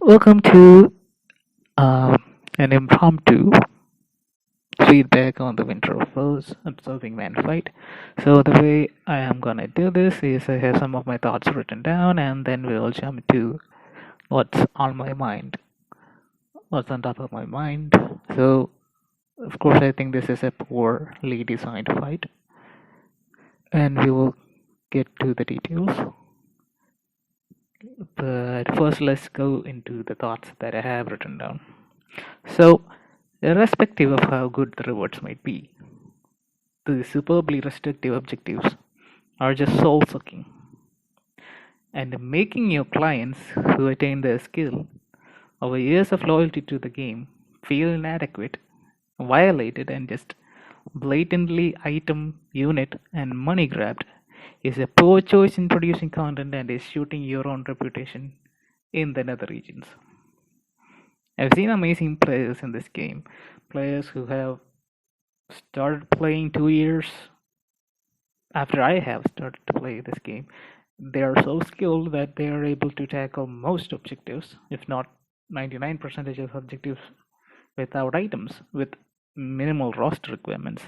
Welcome to um, an impromptu feedback on the winter of foes observing man fight. So the way I am gonna do this is I have some of my thoughts written down, and then we'll jump to what's on my mind, what's on top of my mind. So of course I think this is a poorly designed fight, and we will get to the details. But first, let's go into the thoughts that I have written down. So, irrespective of how good the rewards might be, the superbly restrictive objectives are just soul sucking, and making your clients who attain their skill over years of loyalty to the game feel inadequate, violated, and just blatantly item unit and money grabbed is a poor choice in producing content and is shooting your own reputation in the nether regions. I've seen amazing players in this game, players who have started playing 2 years after I have started to play this game. They are so skilled that they are able to tackle most objectives, if not 99% of objectives, without items, with minimal roster requirements.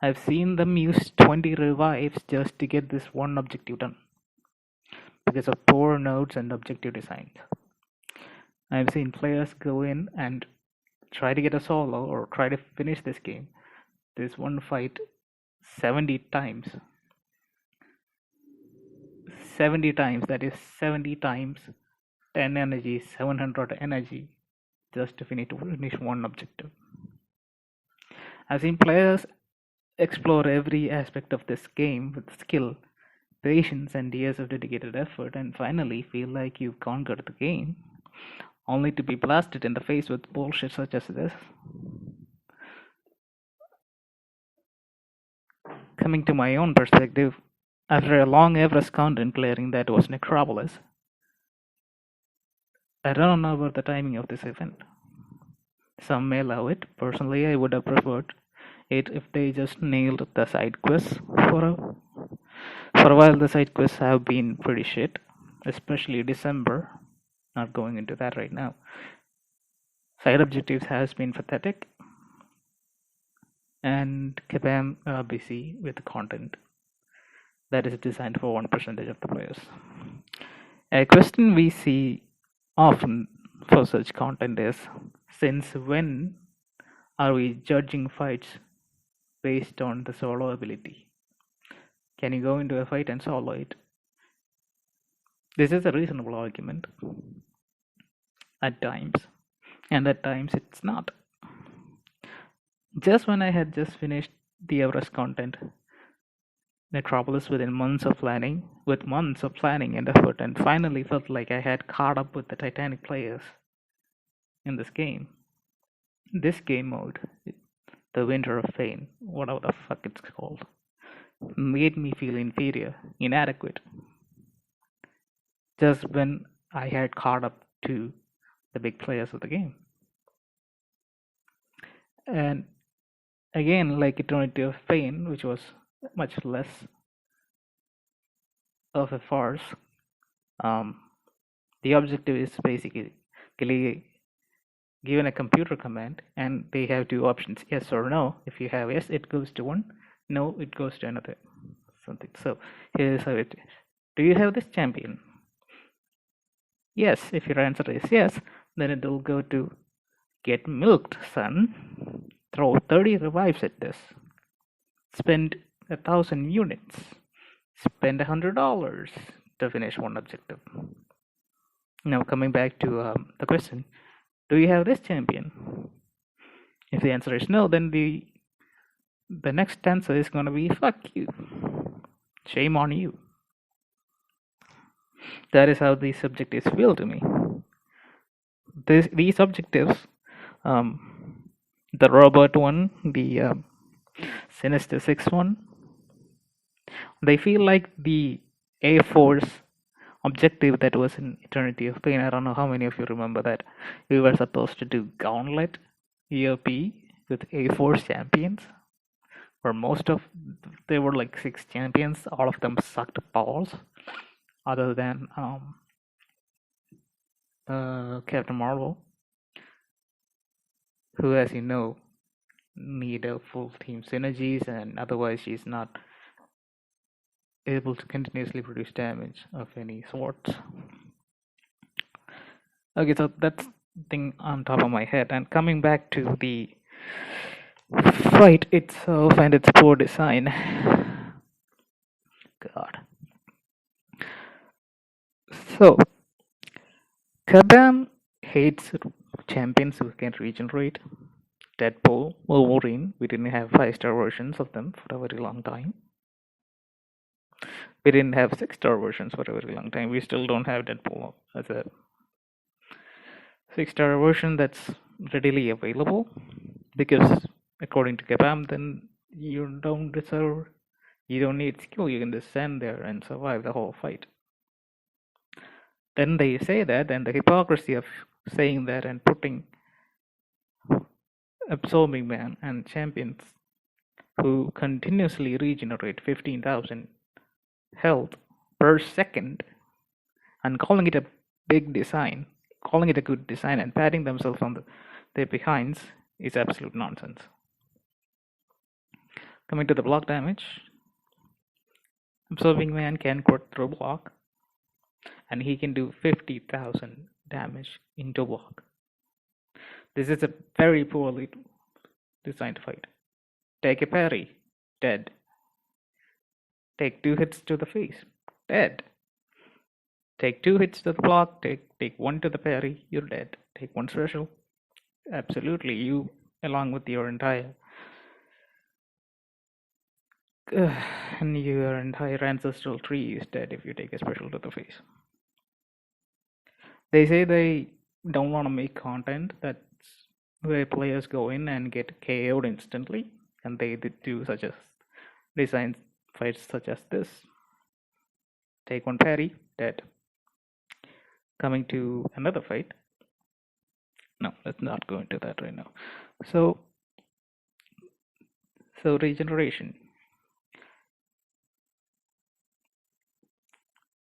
I've seen them use 20 revives just to get this one objective done because of poor nodes and objective designs. I've seen players go in and try to get a solo or try to finish this one fight 70 times. 70 times, that is 70 times 10 energy, 700 energy, just to finish one objective. I've seen players explore every aspect of this game with skill, patience, and years of dedicated effort, and finally feel like you've conquered the game, only to be blasted in the face with bullshit such as this. Coming to my own perspective, after a long Everest content clearing that was Necropolis, I don't know about the timing of this event. Some may love it. Personally, I would have preferred it if they just nailed the side quests. For a while, the side quests have been pretty shit, especially December. Not going into that right now. Side objectives has been pathetic, and Kabam busy with content that is designed for 1% of the players. A question we see often for such content is, since when are we judging fights based on the solo ability? Can you go into a fight and solo it? This is a reasonable argument at times, and at times it's not. Just when I had just finished the Everest content, Necropolis with months of planning and effort, and finally felt like I had caught up with the Titanic players in this game. This game mode, the Winter of Pain, whatever the fuck it's called, made me feel inferior, inadequate. Just when I had caught up to the big players of the game. And again, like Eternity of Pain, which was much less of a farce, the objective is basically given a computer command, and they have two options, yes or no. If you have yes, it goes to one. No, it goes to another something. So here's how it is. Do you have this champion? Yes. If your answer is yes, then it will go to get milked, son. Throw 30 revives at this. Spend 1,000 units. Spend $100 to finish one objective. Now coming back to the question, do you have this champion? If the answer is no, then the next answer is going to be fuck you. Shame on you. That is how these objectives feel to me. These objectives, the robot one, the Sinister 6 one, they feel like the Air Force objective that was in Eternity of Pain. I don't know how many of you remember that. We were supposed to do Gauntlet EOP with A4 champions, where there were like 6 champions. All of them sucked balls, other than Captain Marvel, who, as you know, need a full team synergies, and otherwise she's not able to continuously produce damage of any sorts. Okay, so that's the thing on top of my head. And coming back to the fight itself and its poor design. God. So, Kabam hates champions who can regenerate. Deadpool, Wolverine, we didn't have 5-star versions of them for a very long time. We didn't have 6-star versions for a very long time. We still don't have Deadpool as a 6-star version that's readily available, because according to Kabam, then you don't need skill, you can just stand there and survive the whole fight. Then they say that, and the hypocrisy of saying that and putting Absorbing Man and champions who continuously regenerate 15,000 health per second and calling it a big design, calling it a good design, and patting themselves on their behinds is absolute nonsense. Coming to the block damage, Absorbing Man can cut through block, and he can do 50,000 damage into block. This is a very poorly designed fight. Take a parry, dead. Take 2 hits to the face, dead. Take 2 hits to the block, take 1 to the parry, you're dead. Take 1 special, absolutely, you, along with your entire ancestral tree is dead if you take a special to the face. They say they don't want to make content that's where players go in and get KO'd instantly, and they do such as design fights such as this. Take 1 parry, dead. Coming to another fight. No, let's not go into that right now. So regeneration.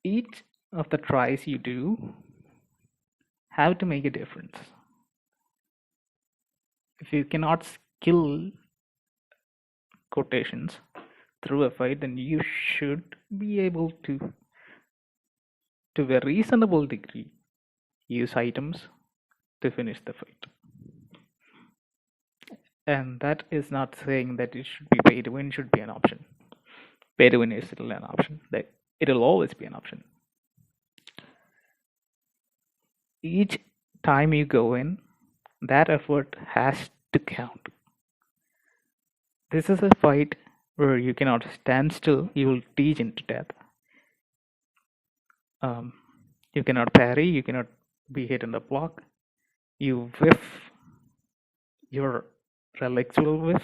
Each of the tries you do have to make a difference. If you cannot skill quotations through a fight, then you should be able to a reasonable degree, use items to finish the fight. And that is not saying that it should be pay to win should be an option. Pay to win is still an option. It'll always be an option. Each time you go in, that effort has to count. This is a fight where you cannot stand still, you will teach into death. You cannot parry, you cannot be hit in the block. You whiff, your relics will whiff.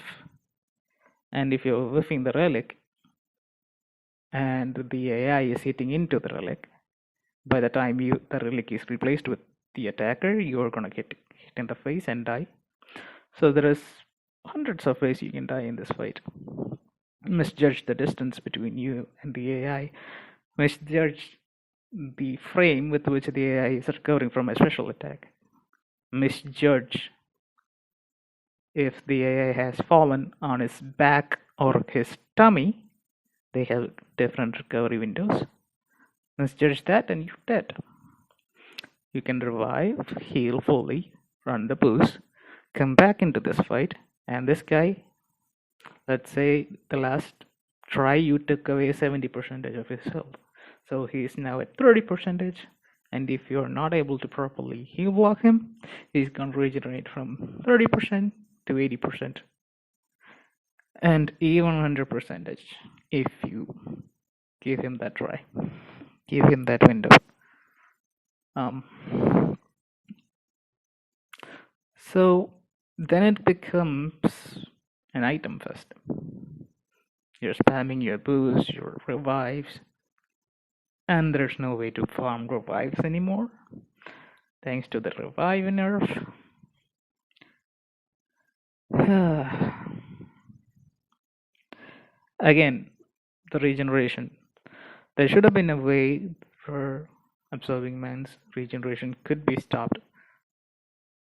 And if you're whiffing the relic and the AI is hitting into the relic, by the time the relic is replaced with the attacker, you're gonna get hit in the face and die. So there is hundreds of ways you can die in this fight. Misjudge the distance between you and the AI. Misjudge the frame with which the AI is recovering from a special attack. Misjudge if the AI has fallen on his back or his tummy. They have different recovery windows. Misjudge that and you're dead. You can revive, heal fully, run the boost, come back into this fight, and this guy, let's say the last try you took away 70% of his health. So he's now at 30%, and if you're not able to properly heal block him, he's going to regenerate from 30% to 80%. And even 100% if you give him that try. Give him that window. So then it becomes an item fest. You're spamming your boosts, your revives, and there's no way to farm revives anymore, thanks to the revive nerf. Again, the regeneration. There should have been a way for Absorbing man's regeneration could be stopped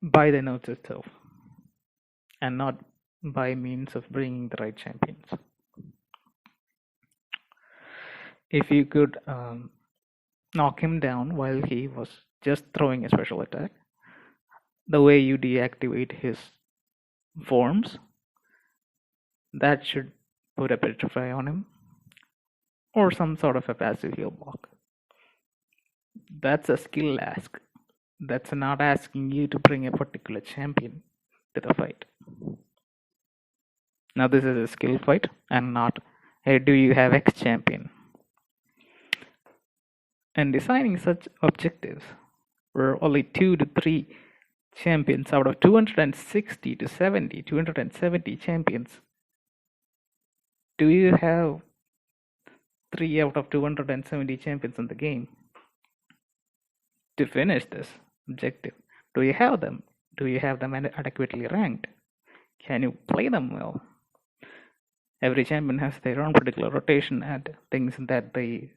by the notes itself, and not by means of bringing the right champions. If you could knock him down while he was just throwing a special attack, the way you deactivate his forms, that should put a petrify on him, or some sort of a passive heal block. That's a skill ask. That's not asking you to bring a particular champion to the fight. Now this is a skill fight and not, hey, do you have X champion? And designing such objectives where only 2 to 3 champions out of 260 to 270 champions. Do you have 3 out of 270 champions in the game to finish this objective? Do you have them? Do you have them adequately ranked? Can you play them well? Every champion has their own particular rotation and things that they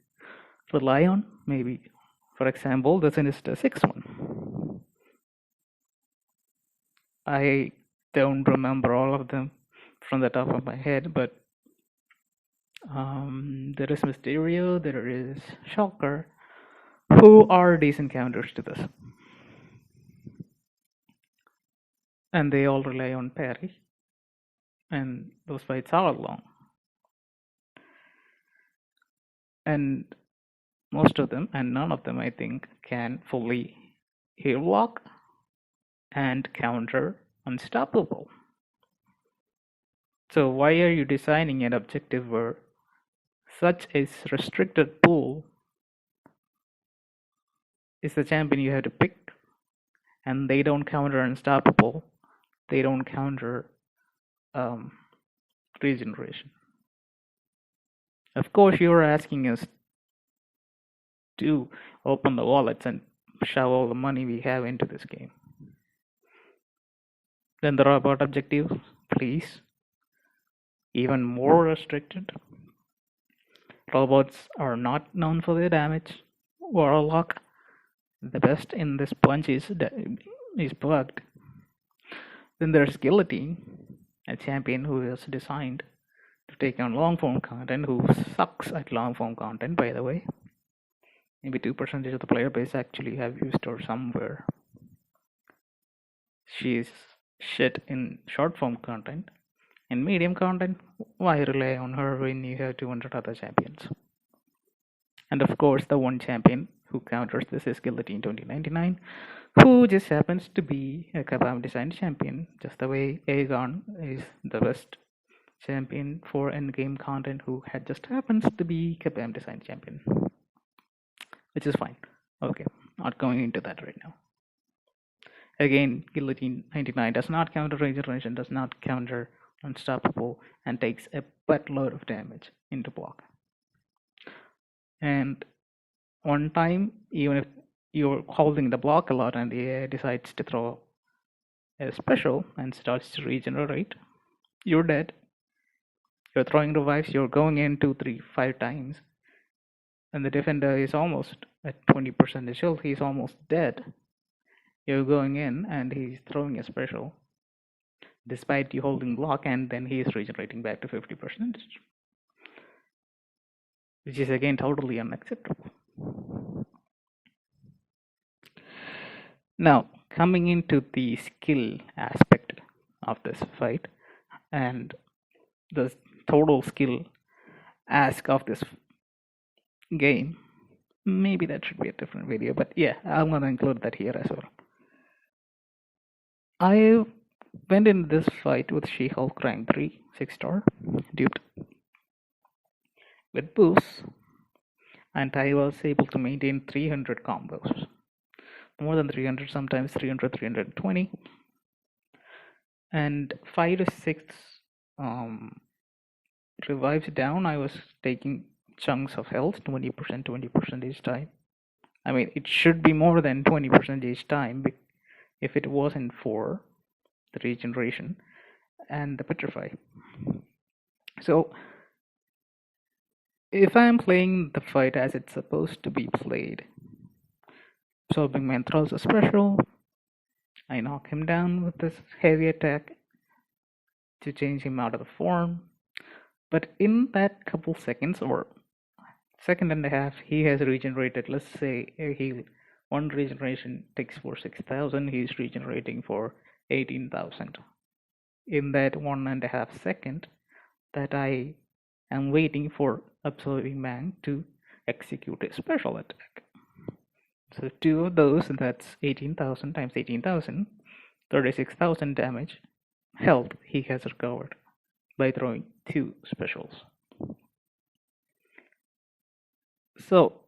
rely on. Maybe, for example, the Sinister 6 one. I don't remember all of them from the top of my head, but there is Mysterio, there is Shulker, who are decent counters to this. And they all rely on parry, and those fights are long. And most of them, and none of them, I think, can fully HealBlock and counter Unstoppable. So why are you designing an objective where such a restricted pool is the champion you have to pick, and they don't counter Unstoppable, they don't counter Regeneration? Of course, you're asking us to open the wallets and shove all the money we have into this game. Then the robot objectives, please. Even more restricted. Robots are not known for their damage. Warlock, the best in this bunch, is bugged. Then there's Guillotine, a champion who is designed to take on long form content, who sucks at long form content, by the way. Maybe 2% of the player base actually have used her somewhere. She's shit in short form content. In medium content, why rely on her when you have 200 other champions? And of course, the one champion who counters this is Guillotine 2099, who just happens to be a Kabam designed champion, just the way Aegon is the best champion for endgame content, who just happens to be Kabam designed champion. Which is fine. Okay, not going into that right now. Again, Guillotine 99 does not counter Regeneration, does not counter Unstoppable, and takes a buttload of damage into block. And one time, even if you're holding the block a lot and the AI decides to throw a special and starts to regenerate, you're dead. You're throwing revives, you're going in 2, 3, 5 times, and the defender is almost at 20% health, he's almost dead. You're going in and he's throwing a special despite you holding block, and then he is regenerating back to 50%, which is again totally unacceptable. Now, coming into the skill aspect of this fight and the total skill ask of this game, maybe that should be a different video, but yeah, I'm gonna include that here as well. I went in this fight with She-Hulk rank 3, 6-star, duped with boosts, and I was able to maintain 300 combos. More than 300, sometimes 300, 320. And 5 to 6 revives down, I was taking chunks of health, 20% each time. I mean, it should be more than 20% each time if it wasn't for the regeneration and the petrify. So if I'm playing the fight as it's supposed to be played, Absorbing Man throws a special. I knock him down with this heavy attack to change him out of the form. But in that couple seconds or second and a half, he has regenerated. Let's say one regeneration takes for 6,000. He's regenerating for 18,000. In that 1.5 seconds that I am waiting for Absorbing Man to execute a special attack. So two of those, that's 18,000 times 18,000, 36,000 damage health he has recovered by throwing two specials. So,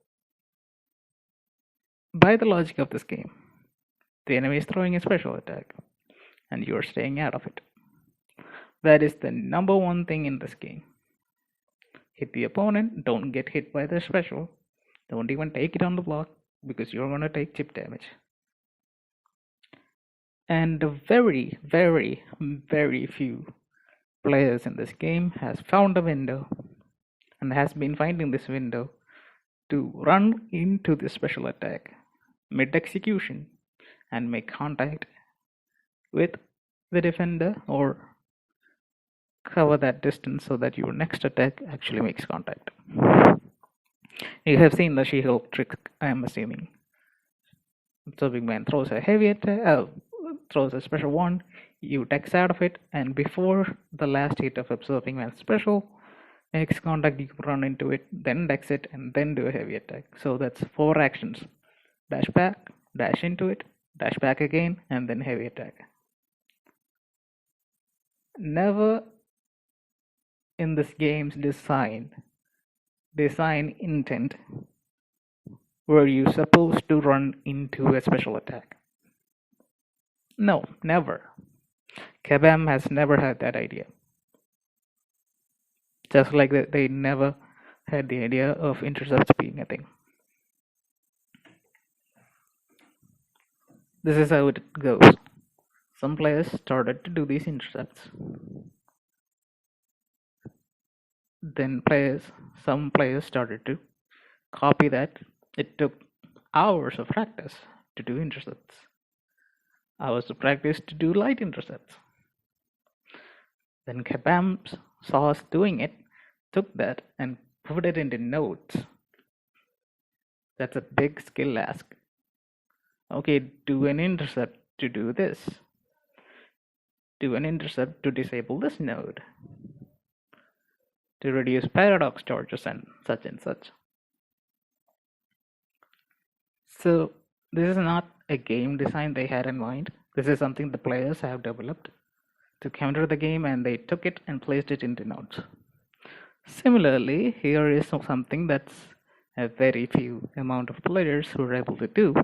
by the logic of this game, the enemy is throwing a special attack and you are staying out of it. That is the number one thing in this game. Hit the opponent, don't get hit by their special, don't even take it on the block because you're going to take chip damage. And very, very, very few players in this game has found a window and has been finding this window to run into the special attack mid-execution and make contact with the defender or cover that distance so that your next attack actually makes contact. You have seen the She-Hulk trick, I am assuming. Absorbing Man throws a heavy attack, throws a special one, you dex out of it, and before the last hit of Absorbing Man's special makes contact, you run into it, then dex it, and then do a heavy attack. So that's 4 actions. Dash back, dash into it, dash back again, and then heavy attack. Never in this game's design intent were you supposed to run into a special attack. No, never. Kabam has never had that idea. Just like they never had the idea of intercepts being a thing. This is how it goes. Some players started to do these intercepts. Then some players started to copy that. It took hours of practice to do intercepts. Hours of practice to do light intercepts. Then Kabam saw us doing it, took that and put it into notes. That's a big skill ask. Okay, do an intercept to do this. Do an intercept to disable this node. To reduce paradox charges and such and such. So this is not a game design they had in mind. This is something the players have developed to counter the game, and they took it and placed it into nodes. Similarly, here is something that's a very few amount of players who are able to do.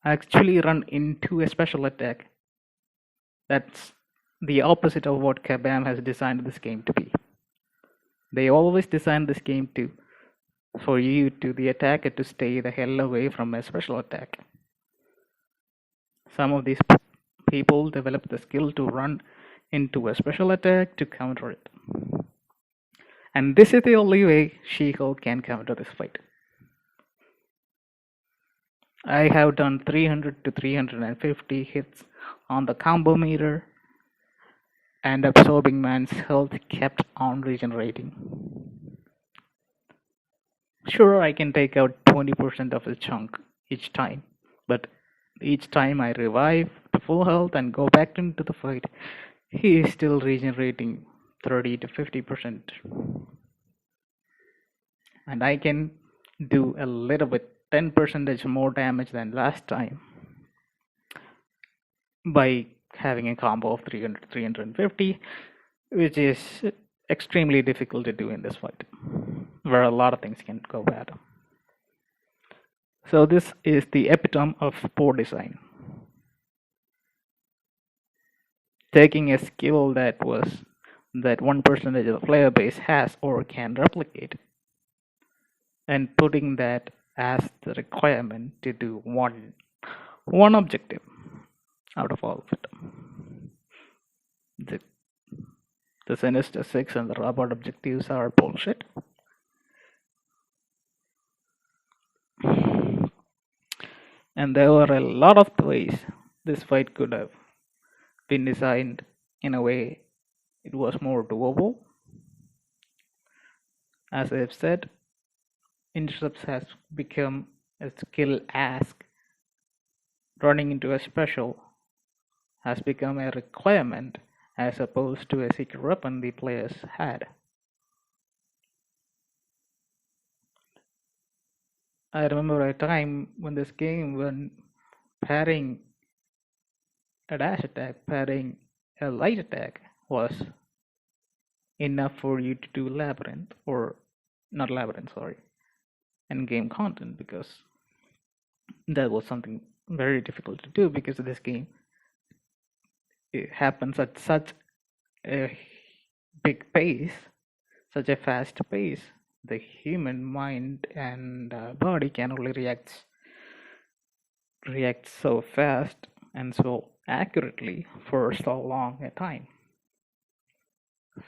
Actually run into a special attack. That's the opposite of what Kabam has designed this game to be. They always design this game for you to the attacker to stay the hell away from a special attack. Some of these people develop the skill to run into a special attack to counter it. And this is the only way She-Hulk can counter this fight. I have done 300 to 350 hits on the combo meter, and Absorbing Man's health kept on regenerating. Sure, I can take out 20% of his chunk each time, but each time I revive to full health and go back into the fight, he is still regenerating 30 to 50%. And I can do a little bit, 10% more damage than last time by having a combo of 300 350, which is extremely difficult to do in this fight, where a lot of things can go bad. So this is the epitome of poor design. Taking a skill that 1% of the player base has or can replicate, and putting that as the requirement to do one objective out of all of it. The Sinister Six and the robot objectives are bullshit. And there were a lot of ways this fight could have been designed in a way it was more doable. As I've said, intercepts has become a skill ask. Running into a special has become a requirement as opposed to a secret weapon the players had. I remember a time when this game, when pairing a dash attack, pairing a light attack was enough for you to do labyrinth, or not labyrinth, sorry, end game content, because that was something very difficult to do because this game, it happens at such a big pace, such a fast pace. The human mind and body can only react so fast and so accurately for so long a time.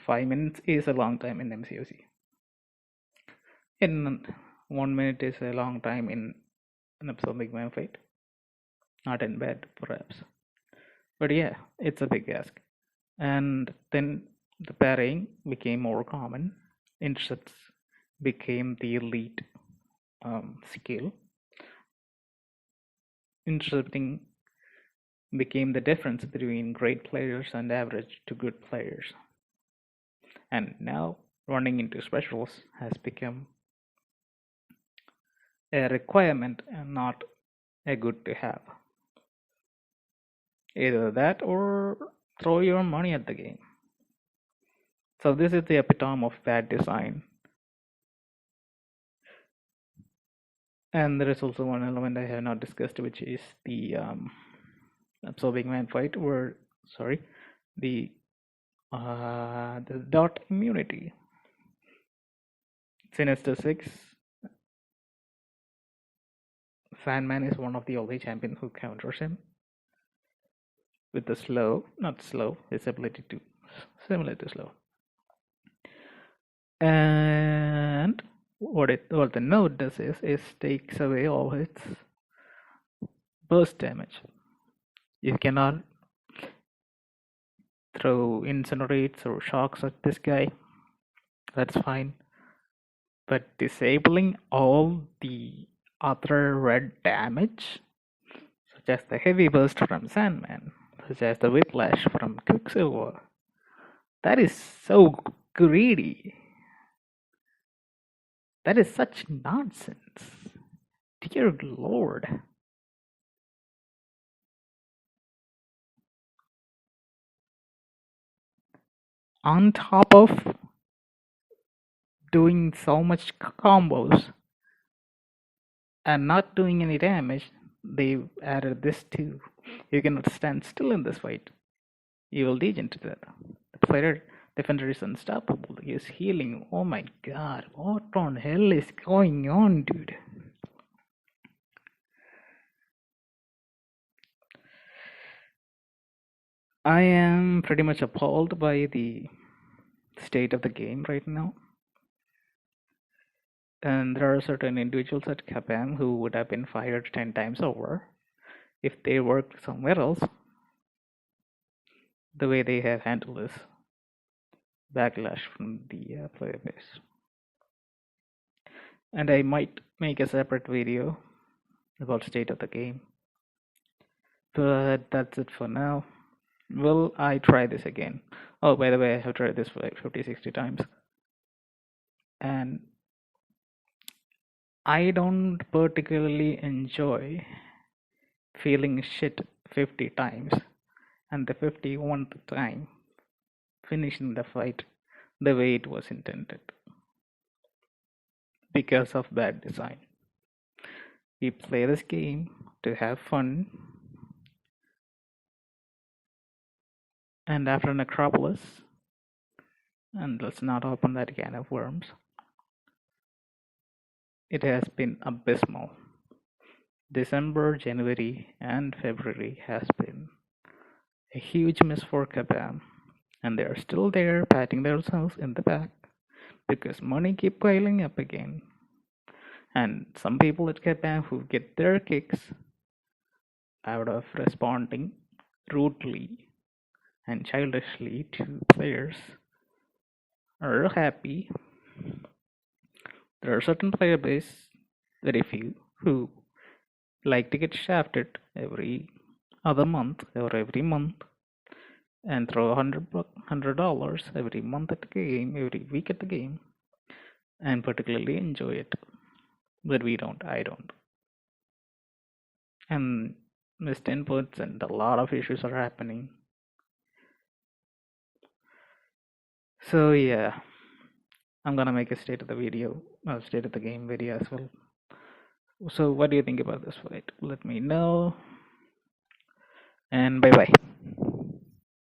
5 minutes is a long time in MCOC. In 1 minute is a long time in an absorbing man fight. Not in bed, perhaps. But yeah, it's a big ask. And then the parrying became more common. Intercepts became the elite skill. Intercepting became the difference between great players and average to good players. And now running into specials has become a requirement and not a good to have. Either that or throw your money at the game. So this is the epitome of bad design. And there is also one element I have not discussed, which is the absorbing man fight, or sorry, the dot immunity. Sinister 6, Sandman is one of the only champions who counters him with the slow, not slow, his ability to similar to slow. And what the node does is takes away all its burst damage. You cannot throw incinerates or shocks at this guy. That's fine. But disabling all the other red damage, such as the heavy burst from Sandman, such as the whiplash from Quicksilver, that is so greedy. That is such nonsense. Dear Lord. On top of doing so much combos and not doing any damage, they added this too. You cannot stand still in this fight. You will degenerate. The player defender is unstoppable. He is healing. Oh my god, what on hell is going on, dude? I am pretty much appalled by the state of the game right now. And there are certain individuals at Capcom who would have been fired 10 times over if they worked somewhere else. The way they have handled this backlash from the player base. And I might make a separate video about state of the game. But that's it for now. Will I try this again? Oh, by the way, I have tried this for like 50-60 times. And I don't particularly enjoy feeling shit 50 times and the 51st time finishing the fight the way it was intended because of bad design. We play this game to have fun, and after Necropolis, and let's not open that can of worms, it has been abysmal. December, January, and February has been a huge miss for Capcom, and they are still there patting themselves in the back because money keep piling up again. And some people at Capcom who get their kicks out of responding rudely and childishly to players are happy. There are certain player base, very few, who like to get shafted every other month or every month and throw $100 every month at the game, every week at the game, and particularly enjoy it. But we don't. I don't. And missed inputs and a lot of issues are happening. So yeah, I'm gonna make a state of the game video as well. So what do you think about this fight? Let me know, and bye bye.